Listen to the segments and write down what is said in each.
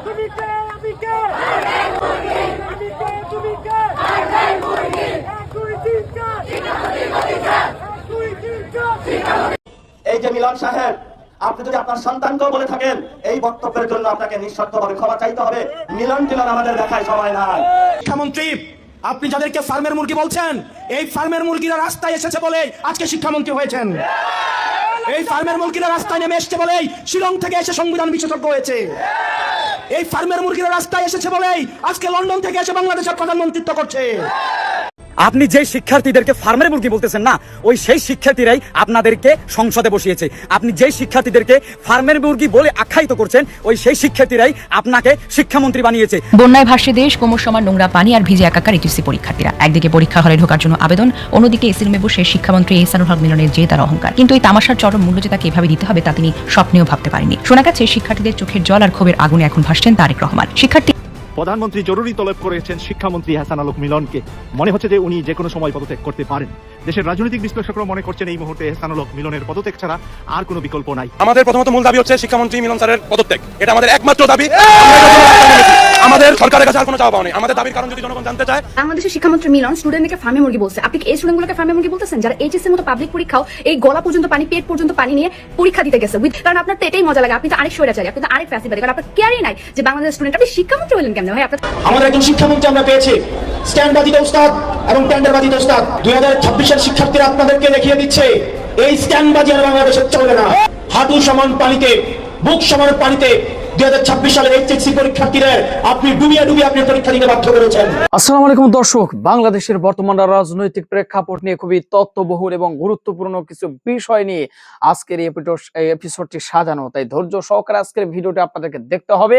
তুমি কে আমি কে আমি কে তুমি কে এক দুই তিন চার এক দুই তিন চার। এই যে মিলন সাহেব, আপনি যদি আপনার সন্তানকেও বলে থাকেন এই বক্তব্যের জন্য আপনাকে নিঃশর্তভাবে ক্ষমা চাইতে হবে। মিলন টিলন আমাদের দেখায় সময় নাই। শিক্ষামন্ত্রী, আপনি যাদেরকে ফার্মের মুরগি বলছেন, এই ফার্মের মুরগিরা রাস্তায় এসেছে বলে আজকে শিক্ষামন্ত্রী হয়েছেন। এই ফার্মের মুরগিরা রাস্তায় নেমে এসেছে বলেই শিলং থেকে এসে সংবিধান বিশেষজ্ঞ হয়েছে। এই ফার্মের মুরগিরা রাস্তায় এসেছে বলেই আজকে লন্ডন থেকে এসে বাংলাদেশের প্রধানমন্ত্রিত্ব করছে। আপনি যে শিক্ষার্থীদেরকে ফার্মের মুরগি বলতেছেন না, ওই সেই শিক্ষার্থীরাই আপনাদেরকে সংসদে বসিয়েছে। আপনি যে শিক্ষার্থীদেরকে ফার্মের মুরগি বলে আখ্যায়িত করছেন, ওই সেই শিক্ষার্থীরাই আপনাকে শিক্ষামন্ত্রী বানিয়েছে। বন্যায় ভাসছে দেশ, কোমর সমান নোংরা পানি আর ভিজে একাকার এইচএসসি পরীক্ষার্থীরা। একদিকে পরীক্ষা হলে ঢোকার জন্য আবেদন, অন্যদিকে এসি রুমে বসে শিক্ষামন্ত্রী এহসানুল হক মিলনের যে তার অহংকার। কিন্তু এই তামাশার চরম মূল্য যে তাকে এভাবে দিতে হবে তা তিনি স্বপ্নেও ভাবতে পারেননি। শোনা গেছে শিক্ষার্থীদের চোখের জল আর ক্ষোভের আগুনে এখন ভাসছেন তারেক রহমান। প্রধানমন্ত্রী জরুরি তলব করেছেন শিক্ষামন্ত্রী এহসানুল হক মিলনকে। মনে হচ্ছে যে উনি যে কোনো সময় পদত্যাগ করতে পারেন। দেশের রাজনৈতিক বিশ্লেষকরা মনে করছেন এই মুহূর্তে এহসানুল হক মিলনের পদত্যাগ ছাড়া আর কোনো বিকল্প নাই। আমাদের প্রথমত মূল দাবি হচ্ছে শিক্ষামন্ত্রী মিলন স্যারের পদত্যাগ। এটা আমাদের একমাত্র দাবি। আমাদের সরকারের কাছে আর কোনো চাওয়া পাওয়া নেই। আমাদের দাবির কারণ যদি জনগণ জানতে চায়, বাংলাদেশের শিক্ষামন্ত্রী মিলন স্টুডেন্টকে ফার্মে মুরগি বলছে। আপনি এই স্টুডেন্টগুলোকে ফার্মে মুরগি বলতেছেন যারা এইচএসসির মতো পাবলিক পরীক্ষাও এই গলা পর্যন্ত পানি, পেট পর্যন্ত পানি নিয়ে পরীক্ষা দিতে গেছে। কারণ আপনার তো এটাই মজা লাগে, আপনি তো আরেক স্বৈরাচারী, আপনি তো আরেক ফ্যাসিবাদী, কারণ আপনার কেয়ারই নাই যে বাংলাদেশের স্টুডেন্ট আপনি শিক্ষামন্ত্রী হলেন কেমন ভাই? আপনার আমাদের একজন শিক্ষামন্ত্রী আমরা পেয়েছি, স্ট্যান্ডবাজিতে উস্তাদ এবং টেন্ডারবাজিতে উস্তাদ। 2026-এর শিক্ষার্থীরা আপনাদেরকে দেখিয়ে দিচ্ছে এই স্ট্যান্ডবাজি আর বাংলাদেশে চলবে না। হাঁটু সমান পানিতে, বুক সমান পানিতে 2026 সালের এইচএসসি পরীক্ষার্থীরা আপনি ডুবিয়ে আপনি পরীক্ষা দিতে বাধ্য করেছেন। আসসালামু আলাইকুম দর্শক, বাংলাদেশের বর্তমান রাজনৈতিক প্রেক্ষাপট নিয়ে খুবই তথ্যবহুল এবং গুরুত্বপূর্ণ কিছু বিষয় নিয়ে আজকের এই এপিসোডটি সাজানো। তাই ধৈর্য সহকারে আজকের ভিডিওটি আপনাদেরকে দেখতে হবে,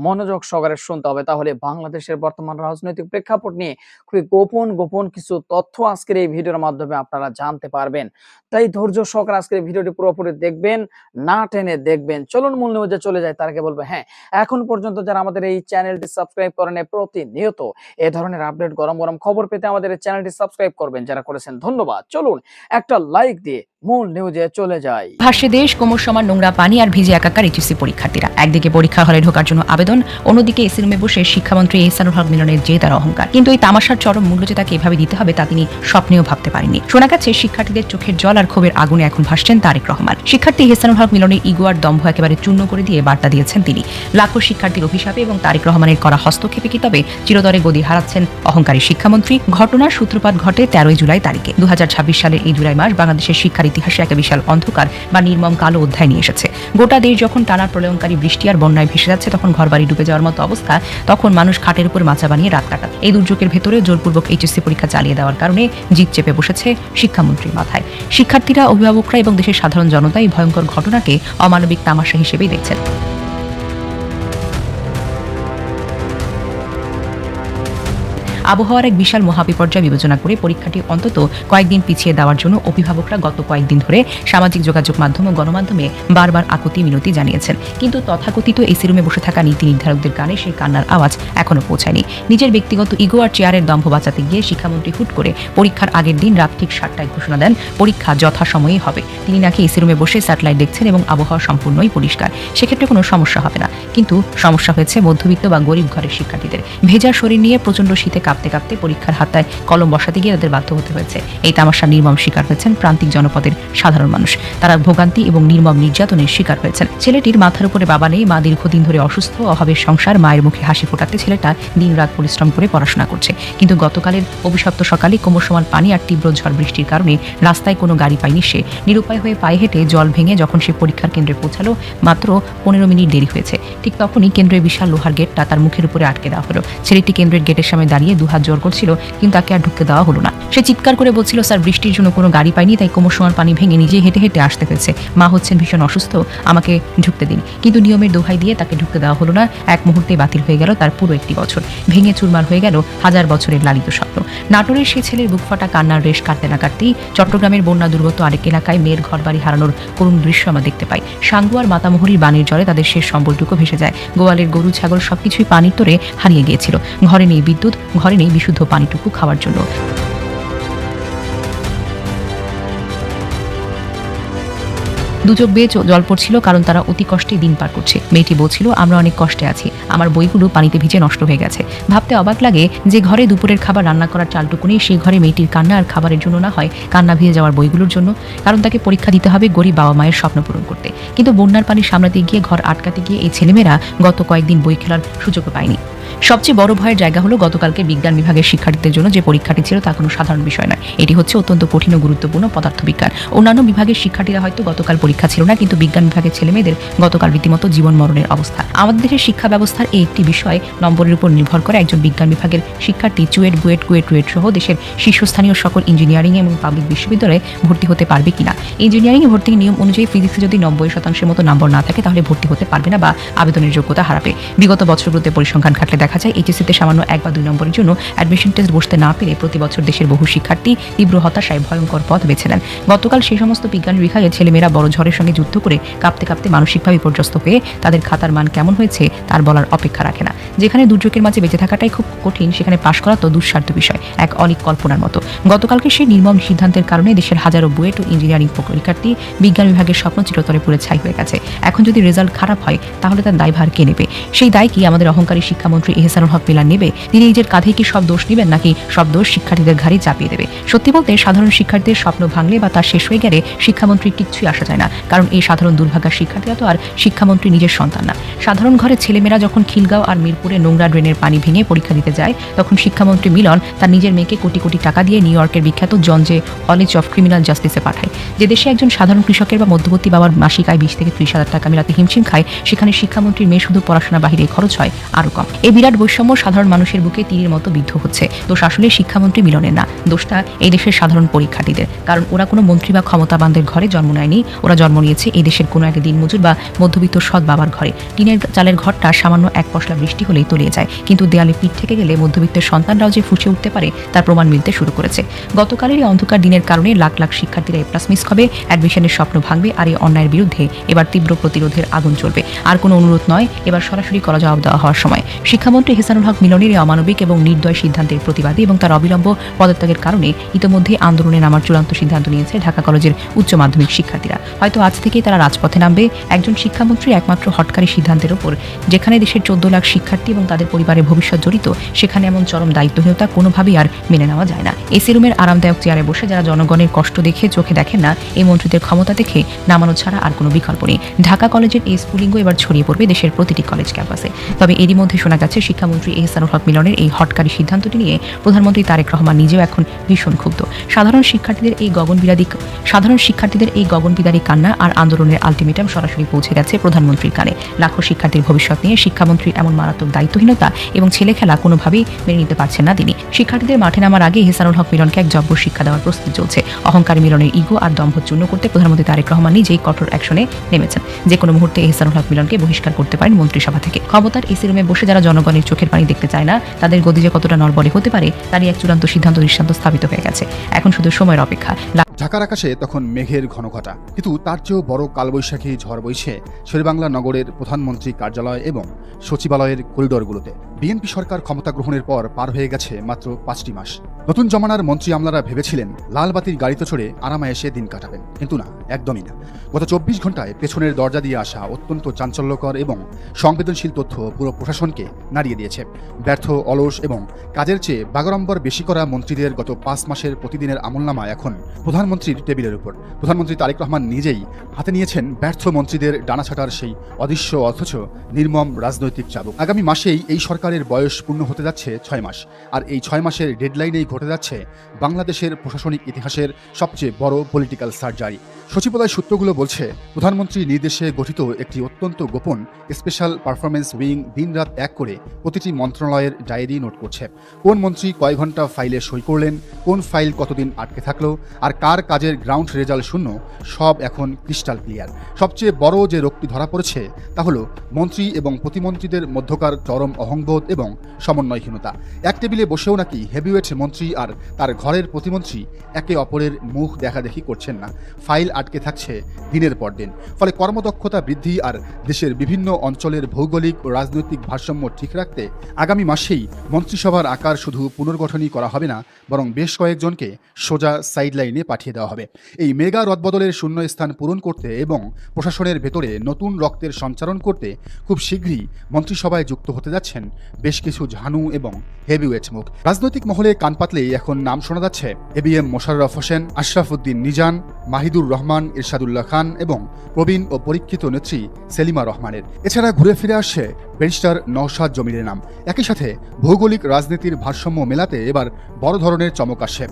মনোযোগ সহকারে শুনতে হবে, তাহলে বাংলাদেশের বর্তমান রাজনৈতিক প্রেক্ষাপট নিয়ে খুবই গোপন কিছু তথ্য আজকের এই ভিডিওর মাধ্যমে আপনারা জানতে পারবেন। তাই ধৈর্য সহকারে আজকের ভিডিওটি পুরোপুরি দেখবেন, না টেনে দেখবেন। চলুন মূল নিউজে চলে যায়। তার আগে বলবো, হ্যাঁ, এখন পর্যন্ত যারা আমাদের এই চ্যানেলটি সাবস্ক্রাইব করেন, প্রতিনিয়ত এ ধরনের আপডেট গরম খবর পেতে আমাদের এই চ্যানেলটি সাবস্ক্রাইব করবেন। যারা করেছেন ধন্যবাদ। চলুন একটা লাইক দিয়ে মূল নিউজে চলে যাই। ভাসছে দেশ, কোমর সমান নোংরা পানি আর ভিজে একাকার এইচএসসি পরীক্ষার্থীরা। একদিকে পরীক্ষা হলে ঢোকার জন্য আবেদন, অন্যদিকে এসি রুমে বসে শিক্ষামন্ত্রী এহসানুল হক মিলনের যে তার অহংকার। কিন্তু এই তামাশার চরম মূল্য যে তাকে এভাবে দিতে হবে তা তিনি স্বপ্নেও ভাবতে পারেননি। শোনা গেছে শিক্ষার্থীদের চোখের জল আর ক্ষোভের আগুনে এখন ভাসছেন তারেক রহমান। শিক্ষার্থী এহসানুল হক মিলনের ইগো আর দম্ভ একেবারে চূর্ণ করে দিয়ে বার্তা দিয়েছেন তিনি। লাখো শিক্ষার্থীর অভিশাপে এবং তারেক রহমানের করা হস্তক্ষেপে কি তবে চিরতরে গদি হারাচ্ছেন অহংকারী শিক্ষামন্ত্রী? ঘটনার সূত্রপাত ঘটে 13 জুলাই তারিখে। 2026 সালের এই জুলাই মাস বাংলাদেশের শিক্ষার ইতিহাসে একটা বিশাল অন্ধকার বা নির্মম কালো অধ্যায় নিয়ে এসেছে। গোটা দেশ যখন টানা প্রলয়ঙ্কারী বৃষ্টি আর বন্যায় ভেসে যাচ্ছে, তখন ঘরবাড়ি ডুবে যাওয়ার মতো অবস্থা, তখন মানুষ খাটের উপর মাচা বানিয়ে রাত কাটাত। এই দুর্যোগের ভেতরে জোরপূর্বক এইচএসসি পরীক্ষা চালিয়ে দেওয়ার কারণে জিদ চেপে বসেছে শিক্ষামন্ত্রীর মাথায়। শিক্ষার্থীরা, অভিভাবকরা এবং দেশের সাধারণ জনতা এই ভয়ঙ্কর ঘটনাকে অমানবিক তামাশা হিসেবেই দেখছেন। আবহাওয়ার এক বিশাল মহাবিপর্যয় বিবেচনা করে পরীক্ষাটি অন্তত কয়েকদিন পিছিয়ে দেওয়ার জন্য অভিভাবকরা গত কয়েকদিন ধরে সামাজিক যোগাযোগ মাধ্যম ও গণমাধ্যমে বারবার আকুতি মিনতি জানিয়েছেন। কিন্তু তথাকথিত এসি রুমে বসে থাকা নীতি নির্ধারকদের কানে সেই কান্নার আওয়াজ এখনো পৌঁছায়নি। নিজের ব্যক্তিগত ইগো আর চেয়ারের দম্ভ বাঁচাতে গিয়ে শিক্ষামন্ত্রী হুট করে পরীক্ষার আগের দিন রাত ঠিক 7টায় ঘোষণা দেন পরীক্ষা যথাসময়েই হবে। তিনি নাকি এসি রুমে বসে স্যাটেলাইট দেখছেন এবং আবহাওয়া সম্পূর্ণই পরিষ্কার, সেক্ষেত্রে কোনো সমস্যা হবে না। কিন্তু সমস্যা হয়েছে মধ্যবিত্ত বা গরিব ঘরের শিক্ষার্থীদের। ভেজা শরীর নিয়ে প্রচন্ড শীতে কাঁপতে পরীক্ষার হাতায় কলম বসাতে গিয়ে তাদের বাধ্য হতে হয়েছে। এই তামাশার নির্মম শিকার হয়েছেন প্রান্তিক জনপদের সাধারণ মানুষ। তারা ভোগান্তি এবং নির্মম নির্যাতনের শিকার হয়েছেন। ছেলেটির মাথার উপরে বাবা নেই, মা দীর্ঘদিন ধরে অসুস্থ, অভাবের সংসার, মায়ের মুখে হাসি ফোটাতে ছেলেটা দিনরাত পরিশ্রম করে পড়াশোনা করছে। কিন্তু গতকালের অভিশপ্ত সকালে কোমর সমান পানি আর তীব্র ঝড় বৃষ্টির কারণে রাস্তায় কোনো গাড়ি পায়নি সে। নিরুপায় হয়ে পায়ে হেঁটে জল ভেঙে যখন সে পরীক্ষার কেন্দ্রে পৌঁছালো, মাত্র 15 মিনিট দেরি হয়েছে। ঠিক তখনই কেন্দ্রের বিশাল লোহার গেটটা তার মুখের উপরে আটকে দেওয়া হলো। ছেলেটি কেন্দ্রের গেটের সামনে দাঁড়িয়ে দুহাত জোর করছিল, কিন্তু তাকে আর ঢুকতে দেওয়া হলো না। সে চিৎকার করে বলছিল, স্যার, বৃষ্টির জন্য কোনো গাড়ি পাইনি, তাই কোমর সমান পানি ভেঙে নিজে হেঁটে হেঁটে আসতে হয়েছে। মা হচ্ছেন ভীষণ অসুস্থ, আমাকে ঢুকতে দিন। কিন্তু নিয়মের দোহাই দিয়ে তাকে ঢুকতে দেওয়া হলো না। এক মুহূর্তে বাতিল হয়ে গেল তার পুরো একটি বছর। ভেঙে চুরমার হয়ে গেল হাজার বছরের লালিত স্বপ্ন। নাটোরের সে ছেলের বুকফাটা কান্নার রেশ কাটতে না কাটতেই চট্টগ্রামের বন্যা দুর্গত আরেক এলাকায় মেয়ের ঘরবাড়ি হারানোর করুণ দৃশ্য আমরা দেখতে পাই। সাঙ্গুয়ার মাতামুহুরির বানের জলে তাদের শেষ সম্বলটুকু ভেসে যায়। গোয়ালের গরু ছাগল সবকিছুই পানির তোরে হারিয়ে গিয়েছিল। ঘরে নেই বিদ্যুৎ, ঘরে নেই বিশুদ্ধ পানিটুকু খাওয়ার জন্য। দুচোখ বেয়ে জল পড়ছিল, কারণ তারা অতি কষ্টে দিন পার করছে। মেয়েটি বলছিল, আমরা অনেক কষ্টে আছি, আমার বইগুলো পানিতে ভিজে নষ্ট হয়ে গেছে। ভাবতে অবাক লাগে যে ঘরে দুপুরের খাবার রান্না করার চালটুকু নেই, সেই ঘরে মেয়েটির কান্না আর খাবারের জন্য না হয় কান্না ভিজে যাওয়ার বইগুলোর জন্য, কারণ তাকে পরীক্ষা দিতে হবে গরিব বাবা মায়ের স্বপ্ন পূরণ করতে। কিন্তু বন্যার পানি সামলাতে গিয়ে, ঘর আটকাতে গিয়ে এই ছেলেমেয়েরা গত কয়েকদিন বই খেলার সুযোগও পায়নি। সবচেয়ে বড় ভয়ের জায়গা হলো গতকালকে বিজ্ঞান বিভাগের শিক্ষার্থীদের জন্য যে পরীক্ষাটি ছিল তা কোনো সাধারণ বিষয় নয়। এটি হচ্ছে অত্যন্ত কঠিন ও গুরুত্বপূর্ণ পদার্থবিজ্ঞান। অন্যান্য বিভাগের শিক্ষার্থীরা হয়তো গতকাল পরীক্ষা ছিল না, কিন্তু বিজ্ঞান বিভাগের ছেলেমেয়েদের গতকাল রীতিমতো জীবন মরণের অবস্থা। আমাদের দেশের শিক্ষা ব্যবস্থার এই একটি বিষয় নম্বরের উপর নির্ভর করে একজন বিজ্ঞান বিভাগের শিক্ষার্থী চুয়েট, বুয়েট, কুয়েট, রুয়েট সহ দেশের শীর্ষস্থানীয় সকল ইঞ্জিনিয়ারিং এবং পাবলিক বিশ্ববিদ্যালয়ে ভর্তি হতে পারবে কিনা। ইঞ্জিনিয়ারিং ভর্তির নিয়ম অনুযায়ী ফিজিক্সে যদি 90% মতো নম্বর না থাকে তাহলে ভর্তি হতে পারবে না বা আবেদনের যোগ্যতা হারাবে। বিগত বছরগুলোতে পরিসংখ্যান খাটলে দেখা যায় এইচএসসিতে সামান্য 1 বা 2 নম্বরের জন্য অ্যাডমিশন টেস্ট বসতে না পেরে প্রতি বছর দেশের বহু শিক্ষার্থী তীব্র হতাশায় ভয়ঙ্কর পথ বেছে নেন। গতকাল সেই সমস্ত বিজ্ঞান বিভাগের ছেলেমেয়েরা বড় ঝড়ের সঙ্গে যুদ্ধ করে কাঁপতে কাঁপতে মানসিকভাবে বিপর্যস্ত হয়ে তাদের খাতার মান কেমন হয়েছে তার বলার অপেক্ষা রাখে না। যেখানে দুর্যোগের মাঝে বেঁচে থাকাটাই খুব কঠিন, সেখানে পাশ করা তো দুঃসাধ্য বিষয়, এক অনেক কল্পনার মতো। গতকালকে সেই নির্মম সিদ্ধান্তের কারণে দেশের হাজারো বুয়েট ও ইঞ্জিনিয়ারিং পরীক্ষার্থী বিজ্ঞান বিভাগের স্বপ্ন চিরতরে পুড়ে ছাই হয়ে গেছে। এখন যদি রেজাল্ট খারাপ হয় তাহলে তার দায়ভার কে নেবে? সেই দায় কি আমাদের অহংকারী শিক্ষামন্ত্রী এহসানুল হক মিলন নেবে? তিনি নিজের কাঁধে কি সব দোষ নেবেন, নাকি সব দোষ শিক্ষার্থীদের ঘাড়ে চাপিয়ে দেবে? সত্যি বলতে সাধারণ শিক্ষার্থীদের স্বপ্ন ভাঙলে বা তার শেষ হয়ে গেলে শিক্ষামন্ত্রীর কিচ্ছুই আসা যায় না, কারণ এই সাধারণ দুর্ভাগ্যের শিক্ষার্থীরা তো আর শিক্ষামন্ত্রী নিজের সন্তান না। সাধারণ ঘরের ছেলেমেয়েরা যখন খিলগাঁও আর মিরপুরে নোংরা ড্রেনের পানি ভেঙে পরীক্ষা দিতে যায়, তখন শিক্ষামন্ত্রী মিলন তার নিজের মেয়েকে কোটি কোটি টাকা দিয়ে নিউ ইয়র্কের বিখ্যাত জর্জ কলেজ অফ ক্রিমিনাল জাস্টিসে পাঠায়। যে দেশে একজন সাধারণ কৃষকের বা মধ্যবর্তী বাবার মাসিক আয় 20 থেকে 30,000 টাকা মেলাতে হিমশিম খায়, সেখানে শিক্ষামন্ত্রীর মেয়ে শুধু পড়াশোনা বাহিরে খরচ হয় আরও কম। এই বিরাট বৈষম্য সাধারণ মানুষের বুকে তীরের মতো বিদ্ধ হচ্ছে। দোষ আসলে শিক্ষামন্ত্রী মিলনের না, দোষটা এই দেশের সাধারণ পরীক্ষার্থীদের, কারণ ওরা কোনো মন্ত্রী বা ক্ষমতাবানদের ঘরে জন্ম নেয়নি। ওরা জন্ম নিয়েছে এই দেশের কোনো এক দিনমজুর বা মধ্যবিত্ত সৎ বাবার ঘরে। টিনের চালের ঘরটা সামান্য এক পশলা বৃষ্টি হলেই তলিয়ে যায়, কিন্তু দেয়ালে পিঠ থেকে গেলে মধ্যবিত্তের সন্তানরাও যে ফুসে উঠতে পারে তার প্রমাণ মিলতে শুরু করেছে। গতকালের এই অন্ধকার দিনের কারণে লাখ লাখ শিক্ষার্থীরা এ প্লাস মিস হবে, অ্যাডমিশনের স্বপ্ন ভাঙবে, আর এই অন্যায়ের বিরুদ্ধে এবার তীব্র প্রতিরোধের আগুন চলবে। আর কোনো অনুরোধ নয়, এবার সরাসরি করা জবাব দেওয়া হওয়ার সময়। শিক্ষামন্ত্রী এহসানুল হক মিলনের এই অমানবিক এবং নির্দয় সিদ্ধান্তের প্রতিবাদে এবং তার অবিলম্ব পদত্যাগের কারণে ইতোমধ্যে আন্দোলনে নামার চূড়ান্ত সিদ্ধান্ত নিয়েছে ঢাকা কলেজের উচ্চ মাধ্যমিক শিক্ষার্থীরা। হয়তো আজ থেকেই তারা রাজপথে নামবে। একজন শিক্ষামন্ত্রীর একমাত্র হটকারী সিদ্ধান্তের ওপর, যেখানে দেশের 14 লাখ শিক্ষার্থী এবং তাদের পরিবারের ভবিষ্যৎ জড়িত, সেখানে এমন চরম দায়িত্বহীনতা কোনোভাবেই আর মেনে নেওয়া যায় না। এসি রুমের আরামদায়ক চেয়ারে বসে যারা জনগণের কষ্ট দেখে চোখে দেখেন না, এই মন্ত্রীদের ক্ষমতা দেখে নামানো ছাড়া আর কোনো বিকল্প নেই। ঢাকা কলেজের এই স্ফুলিঙ্গ এবার ছড়িয়ে পড়বে দেশের প্রতিটি কলেজ ক্যাম্পাসে। তবে এরই মধ্যে শোনা যাচ্ছে শিক্ষামন্ত্রী এহসানুল হক মিলনের এই হটকারী সিদ্ধান্তটি নিয়ে প্রধানমন্ত্রী তারেক রহমান নিজেও এখন ভীষণ ক্ষুব্ধ। সাধারণ শিক্ষার্থীদের এই গগনবিদারী কান্না আর আন্দোলনের আলটিমেটাম সরাসরি পৌঁছে গেছে প্রধানমন্ত্রীর কানে। লাখো শিক্ষার্থীর ভবিষ্যৎ নিয়ে শিক্ষামন্ত্রীর এমন মারাত্মক দায়িত্বহীনতা এবং ছেলে খেলা কোনোভাবেই মেনে নিতে পারছেন না তিনি। শিক্ষার্থীদের মাঠে নামার আগে এহসানুল হক মিলনকে এক জব্বর শিক্ষা দেওয়ার প্রস্তুতি চলছে। অহংকারী মিলনের ইগো আর দম্ভ চূর্ণ করতে প্রধানমন্ত্রী তারেক রহমান নিজেই কঠোর অ্যাকশনে নেমেছেন। যে কোনো মুহূর্তে এহসানুল হক মিলনকে বহিষ্কার করতে পারেন মন্ত্রিসভা থেকে। ক্ষমতার এসি রুমে বসে যারা জনগণের চোখের পানি দেখতে চায় না, তাদের গদি যে কতটা নড়বড়ে হতে পারে তারই এক চূড়ান্ত সিদ্ধান্ত দৃষ্টান্ত স্থাপিত হয়ে গেছে। এখন শুধু সময়ের অপেক্ষা। ঢাকার আকাশে তখন মেঘের ঘনঘটা, কিন্তু তার চেয়েও বড় কালবৈশাখী ঝড় বইছে শেরেবাংলা নগরের প্রধানমন্ত্রী কার্যালয় এবং সচিবালয়ের করিডোরগুলোতে। বিএনপি সরকার ক্ষমতা গ্রহণের পর পার হয়ে গেছে মাত্র 5টি মাস। নতুন জমানার মন্ত্রী আমলারা ভেবেছিলেন লালবাতির গাড়িতে চড়ে আরামায়েশে দিন কাটাবেন, কিন্তু না, একদমই না। গত 24 ঘন্টায় পেছনের দরজা দিয়ে আসা অত্যন্ত চাঞ্চল্যকর এবং সংবেদনশীল তথ্য পুরো প্রশাসনকে নাড়িয়ে দিয়েছে। ব্যর্থ, অলস এবং কাজের চেয়ে বাগাড়ম্বর বেশি করা মন্ত্রীদের গত 5 মাসের প্রতিদিনের আমলনামা এখন প্রধানমন্ত্রীর টেবিলের উপর। প্রধানমন্ত্রী তারেক রহমান নিজেই হাতে নিয়েছেন ব্যর্থ মন্ত্রীদের ডানাছাটার সেই অদৃশ্য অথচ নির্মম রাজনৈতিক চাবুক। আগামী মাসেই এই সরকারের বয়স পূর্ণ হতে যাচ্ছে 6 মাস, আর এই 6 মাসের ডেডলাইনেই ঘটে যাচ্ছে বাংলাদেশের প্রশাসনিক ইতিহাসের সবচেয়ে বড় পলিটিক্যাল সার্জারি। সচিবালয় সূত্রগুলো বলছে, প্রধানমন্ত্রীর নির্দেশে গঠিত একটি অত্যন্ত গোপন স্পেশাল পারফরমেন্স উইং দিনরাত এক করে প্রতিটি মন্ত্রণালয়ের ডায়েরি নোট করছে। কোন মন্ত্রী কয় ঘন্টা ফাইলে সই করলেন, কোন ফাইল কতদিন আটকে থাকলো, আর কার কাজের গ্রাউন্ড রেজাল্ট শূন্য, সব এখন ক্রিস্টাল ক্লিয়ার। সবচেয়ে বড় যে রোগটি ধরা পড়েছে তা হলো মন্ত্রী এবং প্রতিমন্ত্রীদের মধ্যকার চরম অহংবোধ এবং সমন্বয়হীনতা। এক টেবিলে বসেও নাকি হেভিওয়েট মন্ত্রী আর তার ঘরের প্রতিমন্ত্রী একে অপরের মুখ দেখাদেখি করছেন না। ফাইল আটকে থাকছে দিনের পর দিন। ফলে কর্মদক্ষতা বৃদ্ধি আর দেশের বিভিন্ন অঞ্চলের ভৌগোলিক ও রাজনৈতিক ভারসাম্য ঠিক রাখতে আগামী মাসেই মন্ত্রিসভার আকার শুধু পুনর্গঠনই করা হবে না, বরং বেশ কয়েকজনকে সোজা সাইডলাইনে পাঠিয়ে পাঠিয়ে দেওয়া হবে। এই মেগা রদবদলের শূন্য স্থান পূরণ করতে এবং প্রশাসনের ভেতরে নতুন রক্তের সঞ্চারণ করতে খুব শীঘ্রই মন্ত্রিসভায় যুক্ত হতে যাচ্ছেন বেশ কিছু ঝানু এবং হেভিওয়েট মুখ। রাজনৈতিক মহলে কান পাতলেই এখন নাম শোনা যাচ্ছে এবিএম মোশাররফ হোসেন, আশরাফুদ্দিন নিজান, মাহিদুর রহমান, ইরশাদুল্লাহ খান এবং প্রবীণ ও পরীক্ষিত নেত্রী সেলিমা রহমানের। এছাড়া ঘুরে ফিরে আসছে ব্যারিস্টার নওশাদ জমিরের নাম। একই সাথে ভৌগোলিক রাজনীতির ভারসাম্য মেলাতে এবার বড় ধরনের চমক আসছে।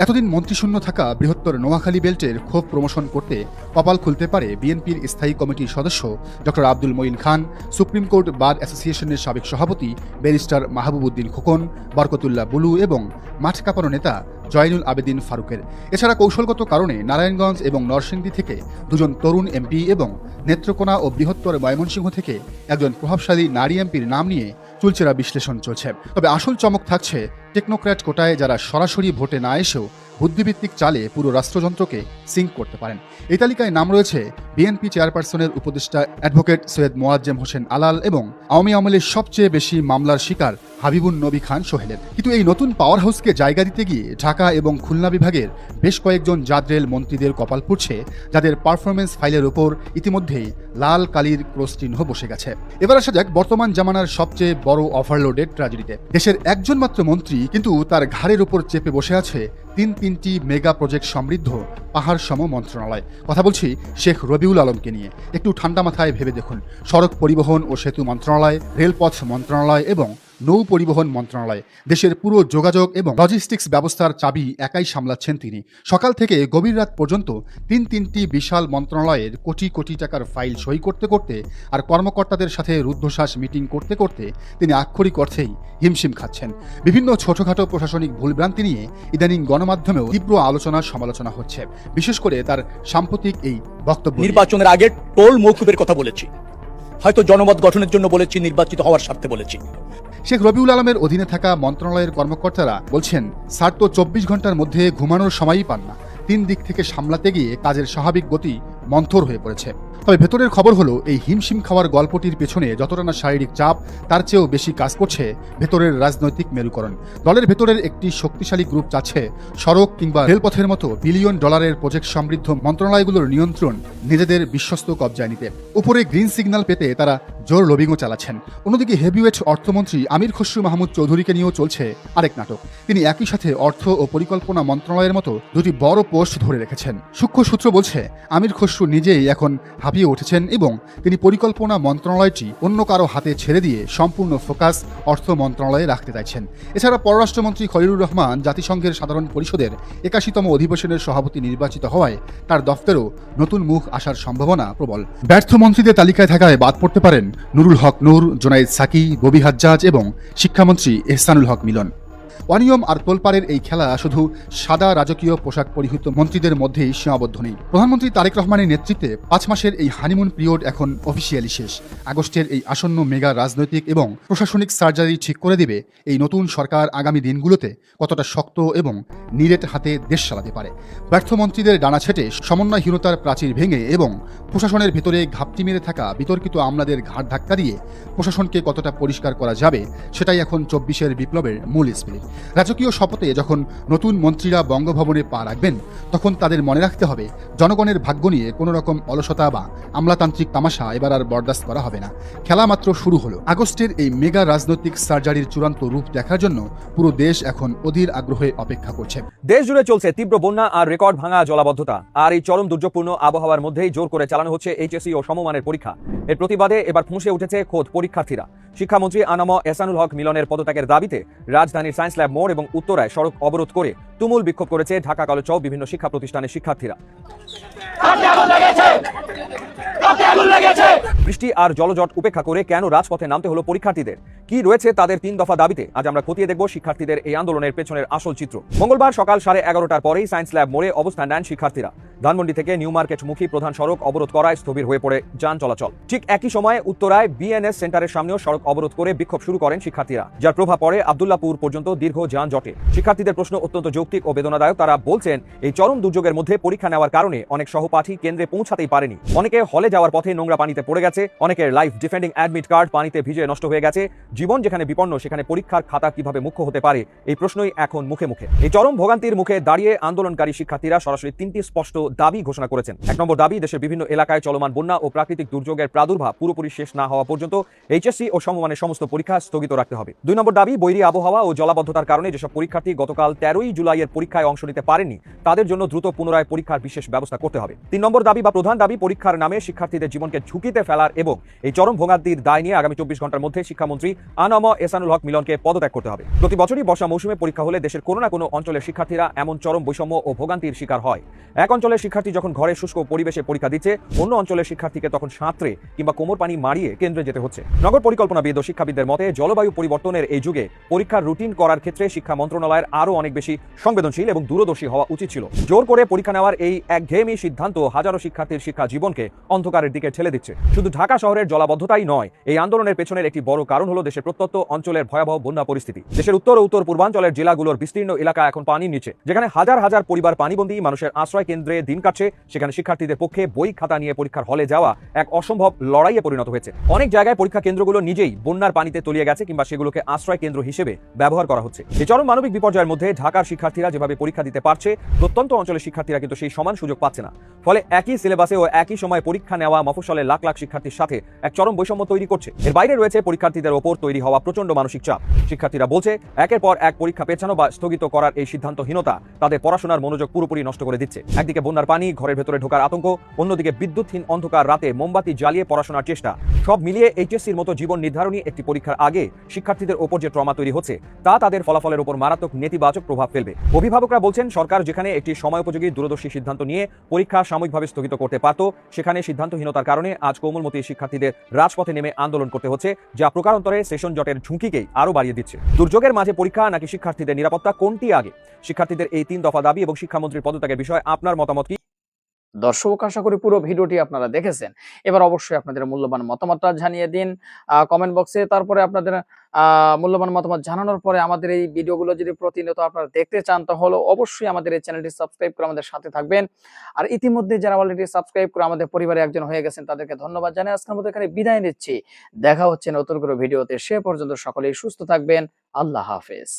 এতদিন মন্ত্রিশূন্য থাকা বৃহত্তর নোয়াখালী বেল্টের ক্ষোভ প্রমোশন করতে কপাল খুলতে পারে বিএনপির স্থায়ী কমিটির সদস্য ডক্টর আব্দুল মঈন খান, সুপ্রিম কোর্ট বার অ্যাসোসিয়েশনের সাবেক সভাপতি ব্যারিস্টার মাহবুবউদ্দিন খোকন, বরকতুল্লাহ বুলু এবং মাঠ কাঁপানো নেতা জয়নুল আবেদিন ফারুকের। এছাড়া কৌশলগত কারণে নারায়ণগঞ্জ এবং নরসিংদী থেকে দুজন তরুণ এমপি এবং নেত্রকোনা ও বৃহত্তর ময়মনসিংহ থেকে একজন প্রভাবশালী নারী এমপির নাম নিয়ে চুলচেরা বিশ্লেষণ চলছে। তবে আসল চমক থাকছে টেকনোক্র্যাট কোটায় যারা সরাসরি ভোটে না এসেও বুদ্ধিভিত্তিক চালে পুরো রাষ্ট্রযন্ত্রকে সিঙ্ক করতে পারেন। এই তালিকায় নাম রয়েছে বিএনপি চেয়ারপারসনের উপদেষ্টা অ্যাডভোকেট সৈয়দ মোয়াজ্জেম হোসেন আলাল এবং আওয়ামী আমলের সবচেয়ে বেশি মামলার শিকার হাবিবুন নবী খান সোহেলের। কিন্তু এই নতুন পাওয়ার হাউসকে জায়গা দিতে গিয়ে ঢাকা এবং খুলনা বিভাগের বেশ কয়েকজন জাদরেল মন্ত্রীদের কপাল পুড়ছে, যাদের পারফরমেন্স ফাইলের ওপর ইতিমধ্যেই লাল কালির ক্রস চিহ্ন বসে গেছে। এবার আসা যাক বর্তমান জামানার সবচেয়ে বড় ওভারলোডেড ট্র্যাজেডিতে। দেশের একজন মাত্র মন্ত্রী, কিন্তু তার ঘাড়ের উপর চেপে বসে আছে তিনটি মেগা প্রজেক্ট সমৃদ্ধ পাহাড় সম মন্ত্রণালয়। কথা বলছি শেখ রবিউল আলমকে নিয়ে। একটু ঠান্ডা মাথায় ভেবে দেখুন, সড়ক পরিবহন ও সেতু মন্ত্রণালয়, রেলপথ মন্ত্রণালয় এবং নৌ পরিবহন মন্ত্রণালয়। দেশের পুরো যোগাযোগ এবং লজিস্টিক্স ব্যবস্থার চাবি একাই সামলাচ্ছেন তিনি। সকাল থেকে গভীর রাত পর্যন্ত তিনটি বিশাল মন্ত্রণালয়ের কোটি কোটি টাকার ফাইল সই করতে করতে আর কর্মকর্তাদের সাথে রুদ্ধশ্বাস মিটিং করতে করতে তিনি আক্ষরিক অর্থেই হিমশিম খাচ্ছেন। বিভিন্ন ছোটখাটো প্রশাসনিক ভুলভ্রান্তি নিয়ে ইদানিং গণমাধ্যমেও তীব্র আলোচনা সমালোচনা হচ্ছে, বিশেষ করে তার সাম্প্রতিক এই বক্তব্য। নির্বাচনের আগে টোল মৌকুফের কথা বলেছি, হয়তো জনমত গঠনের জন্য বলেছি, নির্বাচিত হওয়ার স্বার্থে বলেছি। শেখ রবিউল আলমের অধীনে থাকা মন্ত্রণালয়ের কর্মকর্তারা বলছেন, স্যার তো 24 ঘন্টার মধ্যে ঘুমানোর সময়ই পান না। 3 দিক থেকে সামলাতে গিয়ে কাজের স্বাভাবিক গতি মন্থর হয়ে পড়েছে। তবে ভেতরের খবর হলো, এই হিমশিম খাওয়ার গল্পটির পেছনে যতটা না শারীরিক চাপ, তার চেয়েও বেশি কাজ করছে ভেতরের রাজনৈতিক মেরুকরণ। দলের ভেতরের একটি শক্তিশালী গ্রুপ চাচ্ছে সড়ক কিংবা রেলপথের মতো বিলিয়ন ডলারের প্রজেক্ট সমৃদ্ধ মন্ত্রণালয়গুলোর নিয়ন্ত্রণ নিজেদের বিশ্বস্ত কবজায় নিতে। উপরে গ্রিন সিগন্যাল পেতে তারা জোর লবিংও চালাচ্ছেন। অন্যদিকে হেভিওয়েট অর্থমন্ত্রী আমির খসরু মাহমুদ চৌধুরীকে নিয়েও চলছে আরেক নাটক। তিনি একই সাথে অর্থ ও পরিকল্পনা মন্ত্রণালয়ের মতো দুটি বড় পোস্ট ধরে রেখেছেন। সূক্ষ্ম সূত্র বলছে, আমির খসরু নিজেই এখন হাঁপিয়ে উঠেছেন এবং তিনি পরিকল্পনা মন্ত্রণালয়টি অন্য কারো হাতে ছেড়ে দিয়ে সম্পূর্ণ ফোকাস অর্থ মন্ত্রণালয়ে রাখতে চাইছেন। এছাড়া পররাষ্ট্রমন্ত্রী খলিলুর রহমান জাতিসংঘের সাধারণ পরিষদের 81তম অধিবেশনের সভাপতি নির্বাচিত হওয়ায় তার দফতরেও নতুন মুখ আসার সম্ভাবনা প্রবল। ব্যর্থ মন্ত্রীদের তালিকায় থাকায় বাদ পড়তে পারেন নুরুল হক নূর, জোনায়েদ সাকি, ববি হাজ্জাজ এবং শিক্ষামন্ত্রী এহসানুল হক মিলন। অনিয়ম আর তোলপাড়ের এই খেলা শুধু সাদা রাজকীয় পোশাক পরিহিত মন্ত্রীদের মধ্যেই সীমাবদ্ধ নেই। প্রধানমন্ত্রী তারেক রহমানের নেতৃত্বে 5 মাসের এই হানিমুন পিরিয়ড এখন অফিসিয়ালি শেষ। আগস্টের এই আসন্ন মেগা রাজনৈতিক এবং প্রশাসনিক সার্জারি ঠিক করে দেবে এই নতুন সরকার আগামী দিনগুলোতে কতটা শক্ত এবং নিরেট হাতে দেশ চালাতে পারে। ব্যর্থ মন্ত্রীদের ডানা ছেটে সমন্বয়হীনতার প্রাচীর ভেঙে এবং প্রশাসনের ভেতরে ঘাপটি মেরে থাকা বিতর্কিত আমলাদের ঘাড় ধাক্কা দিয়ে প্রশাসনকে কতটা পরিষ্কার করা যাবে, সেটাই এখন 24-এর বিপ্লবের মূল স্পিরিট। রাজকীয় শপথে যখন নতুন মন্ত্রীরা বঙ্গভবনে পা রাখবেন, তখন তাদের মনে রাখতে হবে জনগণের ভাগ্য নিয়ে কোনো রকম অলসতা বা আমলাতান্ত্রিক তামাশা এবার আর বরদাস্ত করা হবে না। খেলা মাত্র শুরু হলো। আগস্টের এই মেগা রাজনৈতিক সার্জারির চূড়ান্ত রূপ দেখার জন্য পুরো দেশ এখন অধীর আগ্রহে অপেক্ষা করছে। দেশ জুড়ে চলছে তীব্র বন্যা আর রেকর্ড ভাঙা জলাবদ্ধতা, আর এই চরম দুর্যোগপূর্ণ আবহাওয়ার মধ্যেই জোর করে চালানো হচ্ছে এইচএসসি ও সমমানের পরীক্ষা। এর প্রতিবাদে এবার ফুঁসে উঠেছে খোদ পরীক্ষার্থীরা। শিক্ষামন্ত্রী আনাম এহসানুল হক মিলনের পদত্যাগের দাবিতে রাজধানীর সায়েন্স ল্যাব মোড় এবং উত্তরায় সড়ক অবরোধ করে তুমুল বিক্ষোভ করেছে ঢাকা কলেজ সহ বিভিন্ন শিক্ষা প্রতিষ্ঠানের শিক্ষার্থীরা। বৃষ্টি আর জলজট উপেক্ষা করে কেন রাজপথে নামতে হলো পরীক্ষার্থীদের? কি রয়েছে তাদের 3 দফা দাবিতে? আজ আমরা খতিয়ে দেখব শিক্ষার্থীদের এই আন্দোলনের পেছনের আসল চিত্র। মঙ্গলবার সকাল 11:30টার পরেই সায়েন্স ল্যাব মোড়ে অবস্থান নেন শিক্ষার্থীরা। ধানমন্ডি থেকে নিউ মার্কেট মুখী প্রধান সড়ক অবরোধ করায় স্থবির হয়ে পড়ে যান চলাচল। ঠিক একই সময়ে উত্তরায় বিএনএস সেন্টারের সামনেও সড়ক অবরোধ করে বিক্ষোভ শুরু করেন শিক্ষার্থীরা, যার প্রভাব পড়ে আব্দুল্লাহপুর পর্যন্ত দীর্ঘ যানজটে। শিক্ষার্থীদের প্রশ্ন অত্যন্ত যৌক্তিক ও বেদনাদায়ক। তারা বলছেন, এই চরম দুর্যোগের মধ্যে পরীক্ষা নেওয়ার কারণে অনেক সহপাঠী কেন্দ্রে পৌঁছাতেই পারেনি। অনেকে হলে যাওয়ার পথে নোংরা পানিতে পড়ে গেছে, অনেকের লাইফ ডিফেন্ডিং অ্যাডমিট কার্ড পানিতে ভিজে নষ্ট হয়ে গেছে। জীবন যেখানে বিপন্ন সেখানে পরীক্ষার খাতা কিভাবে মুখ্য হতে পারে, এই প্রশ্নই এখন মুখে মুখে। এই চরম ভোগান্তির মুখে দাঁড়িয়ে আন্দোলনকারী শিক্ষার্থীরা সরাসরি 3টি স্পষ্ট দাবি ঘোষণা করেছেন। 1 নম্বর দাবি, দেশের বিভিন্ন এলাকায় চলমান বন্যা ও প্রাকৃতিক দুর্যোগের প্রাদুর্ভাব পুরোপুরি শেষ না হওয়া পর্যন্ত এইচএসসি ও সমমানের সমস্ত পরীক্ষা স্থগিত রাখতে হবে। 2 নম্বর দাবি, বৈরী আবহাওয়া ও জলাবদ্ধতার কারণে যেসব পরীক্ষার্থী গতকাল 13ই জুলাইয়ের পরীক্ষায় অংশ নিতে পারেননি তাদের জন্য দ্রুত পুনরায় পরীক্ষার বিশেষ ব্যবস্থা করতে হবে। 3 নম্বর দাবি বা প্রধান দাবি, পরীক্ষার নামে শিক্ষার্থীদের জীবনকে ঝুঁকিতে ফেলার এবং এই চরম ভোগান্তির দায় নিয়ে আগামী 24 ঘন্টার মধ্যে শিক্ষামন্ত্রী আনম এহসানুল হক মিলনকে পদত্যাগ করতে হবে। প্রতি বছরই বর্ষা মৌসুমে পরীক্ষা হলে দেশের কোনো না কোনো অঞ্চলের শিক্ষার্থীরা এমন চরম বৈষম্য ও ভোগান্তির শিকার হয়। এক অঞ্চলের শিক্ষার্থী যখন ঘরে শুষ্ক পরিবেশে পরীক্ষা দিচ্ছে, অন্য অঞ্চলের শিক্ষার্থীকে তখন সাঁতরে কিংবা কোমর পানি মারিয়ে কেন্দ্রে যেতে হচ্ছে। নগর পরিকল্পনাবিদ ও শিক্ষাবিদদের মতে জলবায়ু পরিবর্তনের এই যুগে পরীক্ষার রুটিন করার ক্ষেত্রে শিক্ষা মন্ত্রণালয়ের আরও অনেক বেশি সংবেদনশীল এবং দূরদর্শী হওয়া উচিত ছিল। জোর করে পরীক্ষা নেওয়ার এই একঘেয়েমি সিদ্ধান্ত হাজারো শিক্ষার্থীর শিক্ষা জীবনকে অন্ধকারের দিকে ঠেলে দিচ্ছে। শুধু ঢাকা শহরের জলাবদ্ধতাই নয়, এই আন্দোলনের পেছনের একটি বড় কারণ হলো দেশের প্রত্যন্ত অঞ্চলের ভয়াবহ বন্যা পরিস্থিতি। দেশের উত্তর ও উত্তর পূর্বাঞ্চলের জেলাগুলোর বিস্তীর্ণ এলাকা এখন পানির নিচে, যেখানে হাজার হাজার পরিবার পানিবন্দী মানুষের আশ্রয় কেন্দ্রে দিন কাটছে। সেখানে শিক্ষার্থীদের পক্ষে বই খাতা নিয়ে পরীক্ষার হলে যাওয়া এক অসম্ভব লড়াইয়ে পরিণত হয়েছে। অনেক জায়গায় পরীক্ষা কেন্দ্রগুলো নিজেই বন্যার পানিতে তলিয়ে গেছে কিংবা সেগুলোকে আশ্রয় কেন্দ্র হিসেবে ব্যবহার করা হচ্ছে। এই চরম মানবিক বিপর্যয়ের মধ্যে ঢাকার শিক্ষার্থীরা যেভাবে পরীক্ষা দিতে পারছে, প্রত্যন্ত অঞ্চলের শিক্ষার্থীরা কিন্তু সেই সমান সুযোগ পাচ্ছে না। ফলে একই সিলেবাসে ও একই সময় পরীক্ষা নেওয়া মফস্বলের লাখ লাখ শিক্ষার্থীর সাথে এক চরম বৈষম্য তৈরি করছে। এর বাইরে রয়েছে পরীক্ষার্থীদের ওপর তৈরি হওয়া প্রচন্ড মানসিক চাপ। শিক্ষার্থীরা বলছে, একের পর এক পরীক্ষা পেছানো বা স্থগিত করার এই সিদ্ধান্তহীনতা তাদের পড়াশোনার মনোযোগ পুরোপুরি নষ্ট করে দিচ্ছে। একদিকে বন্যার পানি, ঘরের ভেতরে ঢোকার আতঙ্ক, অন্যদিকে বিদ্যুৎহীন অন্ধকার রাতে মোমবাতি জ্বালিয়ে পড়াশোনার চেষ্টা। সব মিলিয়ে এইচএসসির মতো জীবন নির্ধারণী একটি পরীক্ষার আগে শিক্ষার্থীদের ওপর যে ট্রমা তৈরি হচ্ছে তা তাদের ফলাফলের উপর মারাত্মক নেতিবাচক প্রভাব ফেলবে। অভিভাবকরা বলছেন, সরকার যেখানে একটি সময়োপযোগী দূরদর্শী সিদ্ধান্ত নিয়ে পরীক্ষা সাময়িকভাবে স্থগিত করতে পারত, সেখানে সিদ্ধান্তহীনতার কারণে আজ কোমলমতি শিক্ষার্থীদের রাজপথে নেমে আন্দোলন করতে হচ্ছে, যা প্রকারান্তরে সেশন জটের ঝুঁকিকেই আরো বাড়িয়ে দিচ্ছে। দুর্যোগের মাঝে পরীক্ষা নাকি শিক্ষার্থীদের নিরাপত্তা, কোনটি আগে? শিক্ষার্থীদের এই 3 দফা দাবি এবং শিক্ষামন্ত্রীর পদত্যাগের বিষয়ে আপনার মতামত কি? দর্শক, আশা করি পুরো ভিডিওটি আপনারা দেখেছেন। এবার অবশ্যই আপনাদের মূল্যবান মতামতটা জানিয়ে দিন কমেন্ট বক্সে। তারপরে আপনাদের মূল্যবান মতামত জানানোর পরে আমাদের এই ভিডিওগুলো যদি প্রতিনিয়ত আপনারা দেখতে চান, তাহলে অবশ্যই আমাদের এই চ্যানেলটি সাবস্ক্রাইব করে আমাদের সাথে থাকবেন। আর ইতিমধ্যে যারা অলরেডি সাবস্ক্রাইব করে আমাদের পরিবারে একজন হয়ে গেছেন, তাদেরকে ধন্যবাদ জানাই। আজকের মতো এখানে বিদায় নিচ্ছি। দেখা হচ্ছে নতুন করে ভিডিওতে। সে পর্যন্ত সকলেই সুস্থ থাকবেন। আল্লাহ হাফেজ।